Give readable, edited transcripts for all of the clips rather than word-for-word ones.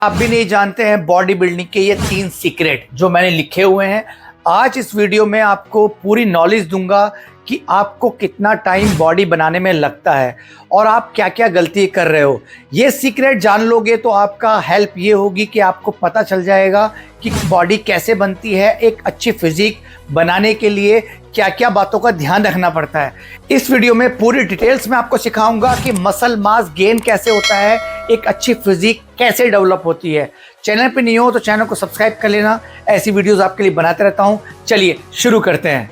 आप भी नहीं जानते हैं बॉडी बिल्डिंग के ये 3 सीक्रेट जो मैंने लिखे हुए हैं। आज इस वीडियो में आपको पूरी नॉलेज दूंगा कि आपको कितना टाइम बॉडी बनाने में लगता है और आप क्या क्या गलती कर रहे हो। ये सीक्रेट जान लोगे तो आपका हेल्प ये होगी कि आपको पता चल जाएगा कि बॉडी कैसे बनती है। एक अच्छी फिजिक बनाने के लिए क्या क्या बातों का ध्यान रखना पड़ता है। इस वीडियो में पूरी डिटेल्स में आपको सिखाऊंगा कि मसल मास गेन कैसे होता है, एक अच्छी फिजिक कैसे डेवलप होती है। चैनल पे नहीं हो तो चैनल को सब्सक्राइब कर लेना, ऐसी वीडियोस आपके लिए बनाते रहता हूं। चलिए शुरू करते हैं।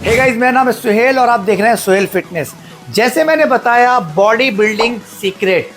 हे गाइस, मेरा नाम है सुहेल और आप देख रहे हैं सुहेल फिटनेस। जैसे मैंने बताया बॉडी बिल्डिंग सीक्रेट,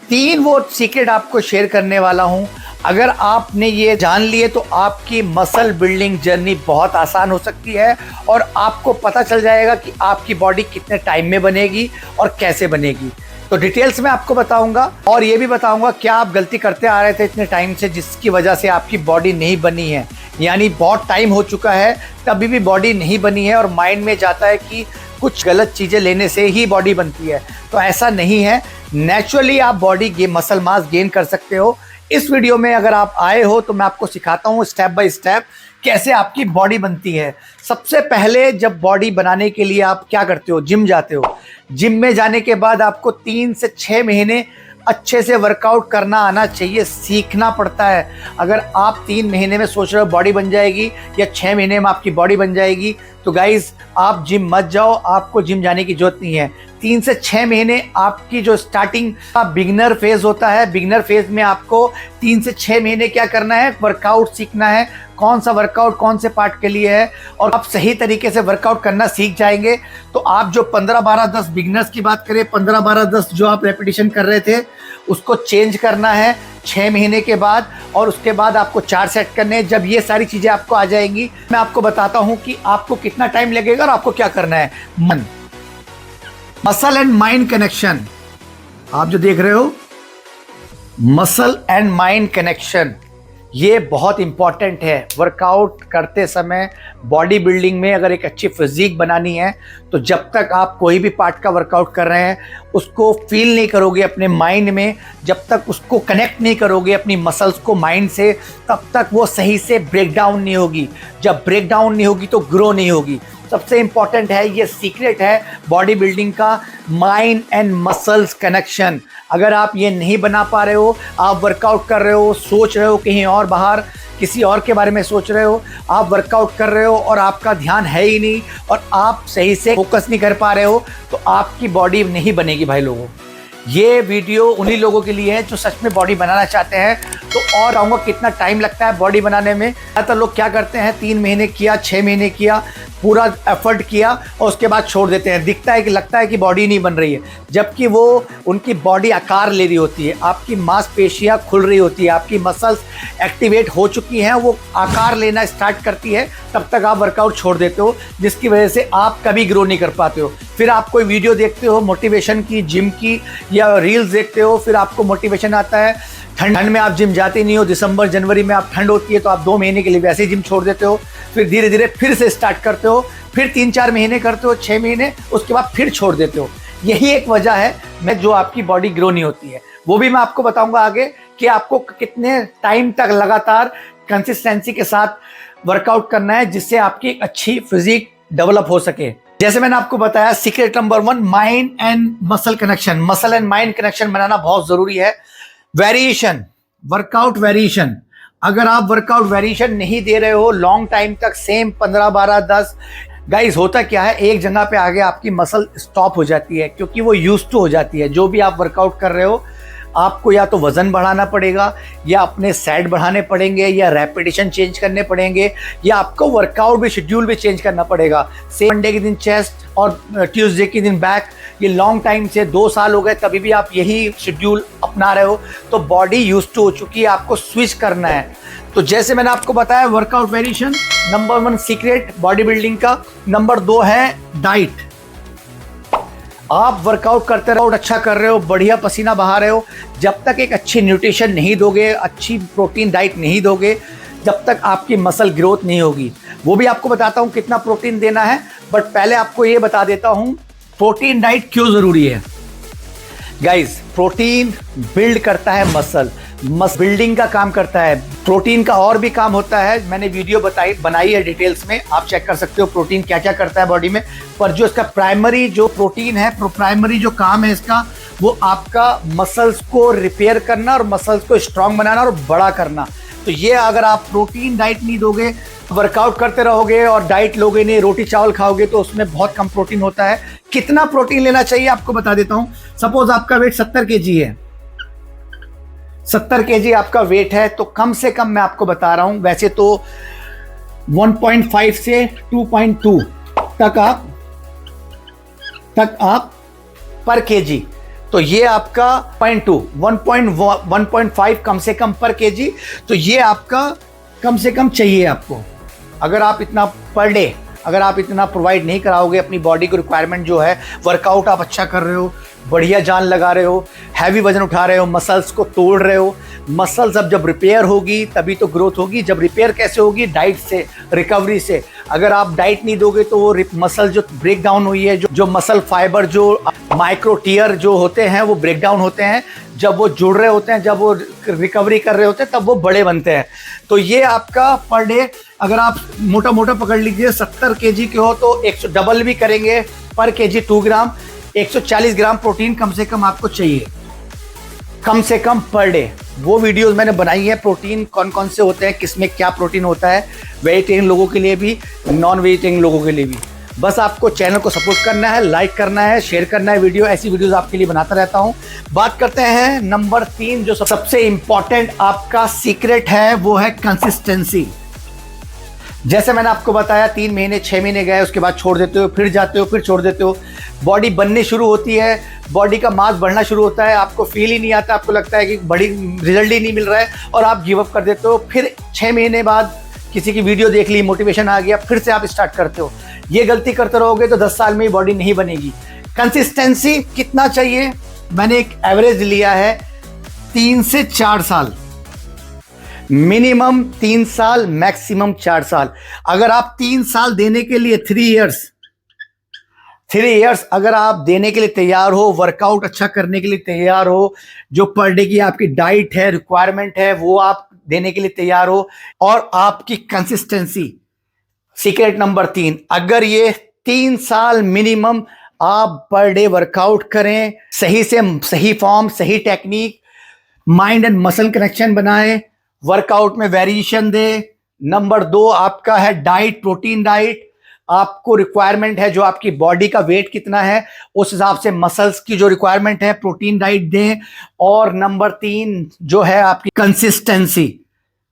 3 वो सीक्रेट आपको शेयर करने वाला हूं। अगर आपने ये जान लिए तो आपकी मसल बिल्डिंग जर्नी बहुत आसान हो सकती है और आपको पता चल जाएगा कि आपकी बॉडी कितने टाइम में बनेगी और कैसे बनेगी। तो डिटेल्स में आपको बताऊंगा और ये भी बताऊंगा क्या आप गलती करते आ रहे थे इतने टाइम से जिसकी वजह से आपकी बॉडी नहीं बनी है। यानी बहुत टाइम हो चुका है तभी भी बॉडी नहीं बनी है और माइंड में जाता है कि कुछ गलत चीज़ें लेने से ही बॉडी बनती है। तो ऐसा नहीं है, नेचुरली आप बॉडी मसल मास गेन कर सकते हो। इस वीडियो में अगर आप आए हो तो मैं आपको सिखाता हूँ स्टेप बाय स्टेप कैसे आपकी बॉडी बनती है। सबसे पहले जब बॉडी बनाने के लिए आप क्या करते हो, जिम जाते हो। जिम में जाने के बाद आपको 3 से 6 महीने अच्छे से वर्कआउट करना आना चाहिए, सीखना पड़ता है। अगर आप 3 महीने में सोच रहे हो बॉडी बन जाएगी या 6 महीने में आपकी बॉडी बन जाएगी तो गाइज आप जिम मत जाओ, आपको जिम जाने की जरूरत नहीं है। 3 से 6 महीने आपकी जो स्टार्टिंग का बिगिनर फेज होता है, बिगिनर फेज में आपको 3 से 6 महीने क्या करना है, वर्कआउट सीखना है। कौन सा वर्कआउट कौन से पार्ट के लिए है और आप सही तरीके से वर्कआउट करना सीख जाएंगे तो आप जो 15-12-10 बिगिनर्स की बात करें, 15-12-10 जो आप रेपिटेशन कर रहे थे उसको चेंज करना है 6 महीने के बाद और उसके बाद आपको 4 सेट करने हैं। जब ये सारी चीज़ें आपको आ जाएंगी मैं आपको बताता हूँ कि आपको कितना टाइम लगेगा और आपको क्या करना है। मसल एंड माइंड कनेक्शन, आप जो देख रहे हो मसल एंड माइंड कनेक्शन, ये बहुत इंपॉर्टेंट है। वर्कआउट करते समय बॉडी बिल्डिंग में अगर एक अच्छी फिजिक बनानी है तो जब तक आप कोई भी पार्ट का वर्कआउट कर रहे हैं उसको फील नहीं करोगे अपने माइंड में, जब तक उसको कनेक्ट नहीं करोगे अपनी मसल्स को माइंड से, तब तक वो सही से ब्रेक डाउन नहीं होगी। जब ब्रेक डाउन नहीं होगी तो ग्रो नहीं होगी। सबसे इंपॉर्टेंट है, ये सीक्रेट है बॉडी बिल्डिंग का, माइंड एंड मसल्स कनेक्शन। अगर आप ये नहीं बना पा रहे हो, आप वर्कआउट कर रहे हो, सोच रहे हो कहीं और बाहर किसी और के बारे में सोच रहे हो, आप वर्कआउट कर रहे हो और आपका ध्यान है ही नहीं और आप सही से फोकस नहीं कर पा रहे हो तो आपकी बॉडी नहीं बनेगी। भाई लोगों, ये वीडियो उन्हीं लोगों के लिए है जो सच में बॉडी बनाना चाहते हैं। तो और आऊँगा कितना टाइम लगता है बॉडी बनाने में। ज़्यादातर लोग क्या करते हैं, 3 महीने किया, 6 महीने किया, पूरा एफर्ट किया और उसके बाद छोड़ देते हैं। दिखता है कि लगता है कि बॉडी नहीं बन रही है, जबकि वो उनकी बॉडी आकार ले रही होती है, आपकी मांसपेशियाँ खुल रही होती है, आपकी मसल्स एक्टिवेट हो चुकी हैं, वो आकार लेना स्टार्ट करती है। तब तक आप वर्कआउट छोड़ देते हो जिसकी वजह से आप कभी ग्रो नहीं कर पाते हो। फिर आप कोई वीडियो देखते हो मोटिवेशन की, जिम की या रील्स देखते हो, फिर आपको मोटिवेशन आता है। ठंड में आप जिम जाते नहीं हो, दिसंबर जनवरी में आप ठंड होती है तो आप 2 महीने के लिए वैसे ही जिम छोड़ देते हो। फिर धीरे धीरे फिर से स्टार्ट करते हो, फिर 3-4 महीने करते हो, 6 महीने, उसके बाद फिर छोड़ देते हो। यही एक वजह है मैं जो आपकी बॉडी ग्रो नहीं होती है। वो भी मैं आपको बताऊंगा आगे कि आपको कितने टाइम तक लगातार कंसिस्टेंसी के साथ वर्कआउट करना है जिससे आपकी एक अच्छी फिजिक डेवलप हो सके। जैसे मैंने आपको बताया secret number 1, mind and muscle connection. Muscle and mind connection बनाना बहुत जरूरी है। वेरिएशन, वर्कआउट वेरिएशन, अगर आप वर्कआउट वेरिएशन नहीं दे रहे हो लॉन्ग टाइम तक सेम 15-12-10, गाइस होता क्या है, एक जगह पे आगे आपकी मसल स्टॉप हो जाती है क्योंकि वो यूज्ड टू हो जाती है। जो भी आप वर्कआउट कर रहे हो आपको या तो वजन बढ़ाना पड़ेगा या अपने सेट बढ़ाने पड़ेंगे या रेपिटेशन चेंज करने पड़ेंगे या आपको वर्कआउट भी शेड्यूल भी चेंज करना पड़ेगा। सेम मंडे के दिन चेस्ट और ट्यूसडे के दिन बैक, ये लॉन्ग टाइम से 2 साल हो गए तभी भी आप यही शेड्यूल अपना रहे हो तो बॉडी यूज्ड टू हो चुकी है, आपको स्विच करना है। तो जैसे मैंने आपको बताया workout variation number 1 secret body building का। नंबर 2 है डाइट। आप वर्कआउट करते रहो, अच्छा कर रहे हो, बढ़िया पसीना बहा रहे हो, जब तक एक अच्छी न्यूट्रिशन नहीं दोगे, अच्छी प्रोटीन डाइट नहीं दोगे, जब तक आपकी मसल ग्रोथ नहीं होगी। वो भी आपको बताता हूँ कितना प्रोटीन देना है, बट पहले आपको ये बता देता हूँ प्रोटीन डाइट क्यों ज़रूरी है। गाइस, प्रोटीन बिल्ड करता है मसल बिल्डिंग का काम करता है। प्रोटीन का और भी काम होता है, मैंने वीडियो बनाई है डिटेल्स में, आप चेक कर सकते हो प्रोटीन क्या क्या करता है बॉडी में। पर जो इसका प्राइमरी जो प्रोटीन है, प्राइमरी जो काम है इसका, वो आपका मसल्स को रिपेयर करना और मसल्स को स्ट्रांग बनाना और बड़ा करना। तो ये अगर आप प्रोटीन डाइट नहीं दोगे, वर्कआउट करते रहोगे और डाइट लोगे नहीं, रोटी चावल खाओगे, तो उसमें बहुत कम प्रोटीन होता है। कितना प्रोटीन लेना चाहिए आपको बता देता हूं। सपोज आपका वेट 70 केजी है, 70 केजी आपका वेट है, तो कम से कम मैं आपको बता रहा हूं, वैसे तो 1.5 से 2.2 तक आप पर केजी, तो ये आपका 1.5 कम से कम पर केजी, तो ये आपका कम से कम चाहिए आपको। अगर आप इतना पर डे अगर आप इतना प्रोवाइड नहीं कराओगे अपनी बॉडी को, रिक्वायरमेंट जो है, वर्कआउट आप अच्छा कर रहे हो, बढ़िया जान लगा रहे हो, हैवी वजन उठा रहे हो, मसल्स को तोड़ रहे हो, मसल्स अब जब रिपेयर होगी तभी तो ग्रोथ होगी। जब रिपेयर कैसे होगी? डाइट से, रिकवरी से। अगर आप डाइट नहीं दोगे तो वो मसल जो ब्रेक डाउन हुई है, जो मसल फाइबर, जो माइक्रो टीयर जो होते हैं, वो ब्रेक डाउन होते हैं। जब वो जुड़ रहे होते हैं, जब वो रिकवरी कर रहे होते हैं, तब वो बड़े बनते हैं। तो ये आपका पर डे, अगर आप मोटा मोटा पकड़ लीजिए, 70 केजी के हो तो 100 डबल भी करेंगे, पर केजी 2 ग्राम, 140 ग्राम प्रोटीन कम से कम आपको चाहिए, कम से कम पर डे। वो वीडियोस मैंने बनाई है, प्रोटीन कौन कौन से होते हैं, किसमें क्या प्रोटीन होता है, वेजिटेरियन लोगों के लिए भी, नॉन वेजिटेरियन लोगों के लिए भी। बस आपको चैनल को सपोर्ट करना है, लाइक करना है, शेयर करना है वीडियो। ऐसी वीडियोस आपके लिए बनाता रहता हूं। बात करते हैं नंबर 3, जो सबसे इंपॉर्टेंट आपका सीक्रेट है, वो है कंसिस्टेंसी। जैसे मैंने आपको बताया, 3 महीने 6 महीने गए, उसके बाद छोड़ देते हो, फिर जाते हो, फिर छोड़ देते हो, बॉडी बननी शुरू होती है, बॉडी का मास बढ़ना शुरू होता है, आपको फील ही नहीं आता, आपको लगता है कि बड़ी रिजल्ट ही नहीं मिल रहा है, और आप गिव अप कर देते हो। फिर 6 महीने बाद किसी की वीडियो देख ली, मोटिवेशन आ गया, फिर से आप स्टार्ट करते हो। ये गलती करते रहोगे तो 10 साल में ही बॉडी नहीं बनेगी। कंसिस्टेंसी कितना चाहिए? मैंने एक एवरेज लिया है, 3 से 4 साल, मिनिमम 3 साल, मैक्सिमम 4 साल। अगर आप 3 साल देने के लिए 3 इयर्स अगर आप देने के लिए तैयार हो, वर्कआउट अच्छा करने के लिए तैयार हो, जो पर डे की आपकी डाइट है, रिक्वायरमेंट है, वो आप देने के लिए तैयार हो, और आपकी कंसिस्टेंसी, सीक्रेट नंबर 3, अगर ये 3 साल मिनिमम आप पर डे वर्कआउट करें, सही से सही फॉर्म, सही technique, mind and muscle connection बनाएं, वर्कआउट में वेरिएशन दे। नंबर 2 आपका है डाइट, प्रोटीन डाइट। आपको रिक्वायरमेंट है, जो आपकी बॉडी का वेट कितना है, उस हिसाब से मसल्स की जो रिक्वायरमेंट है, प्रोटीन डाइट दें। और नंबर 3 जो है आपकी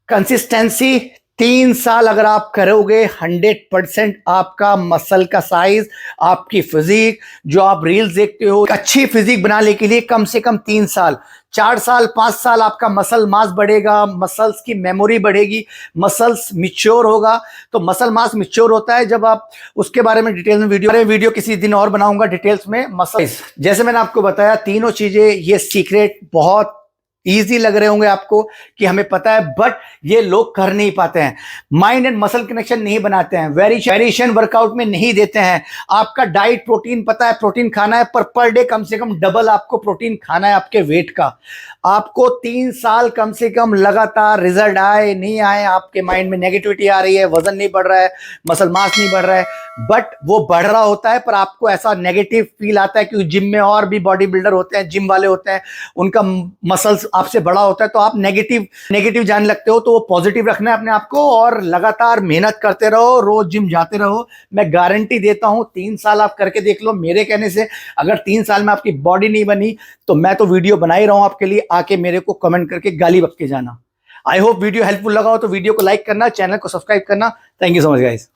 कंसिस्टेंसी। 3 साल अगर आप करोगे, 100% आपका मसल का साइज, आपकी फिजिक, जो आप रील्स देखते हो, अच्छी फिजिक बनाने के लिए कम से कम 3 साल, 4 साल, 5 साल आपका मसल मास बढ़ेगा, मसल्स की मेमोरी बढ़ेगी, मसल्स मिच्योर होगा। तो मसल मास मिच्योर होता है जब आप, उसके बारे में डिटेल में वीडियो किसी दिन और बनाऊंगा डिटेल्स में। मसल्स, जैसे मैंने आपको बताया, तीनों चीजें, ये सीक्रेट बहुत ईजी लग रहे होंगे आपको कि हमें पता है, बट ये लोग कर नहीं पाते हैं। माइंड एंड मसल कनेक्शन नहीं बनाते हैं, वेरिएशन वर्कआउट में नहीं देते हैं। आपका डाइट, प्रोटीन पता है, प्रोटीन खाना है, पर डे कम से कम डबल आपको प्रोटीन खाना है आपके वेट का। आपको 3 साल कम से कम लगातार, रिजल्ट आए नहीं आए, आपके माइंड में नेगेटिविटी आ रही है, वजन नहीं बढ़ रहा है, मसल मास नहीं बढ़ रहा है, बट वो बढ़ रहा होता है, पर आपको ऐसा नेगेटिव फील आता है, क्योंकि जिम में और भी बॉडी बिल्डर होते हैं, जिम वाले होते हैं, उनका मसल्स आपसे बड़ा होता है, तो आप नेगेटिव जाने लगते हो। तो वो पॉजिटिव रखना है अपने आप को, और लगातार मेहनत करते रहो, रोज जिम जाते रहो। मैं गारंटी देता हूं, 3 साल आप करके देख लो मेरे कहने से। अगर 3 साल में आपकी बॉडी नहीं बनी, तो मैं तो वीडियो बना ही रहा हूं आपके लिए, आके मेरे को कमेंट करके गाली बक के जाना। आई होप वीडियो हेल्पफुल लगा हो तो वीडियो को लाइक करना, चैनल को सब्सक्राइब करना। Thank you so much guys.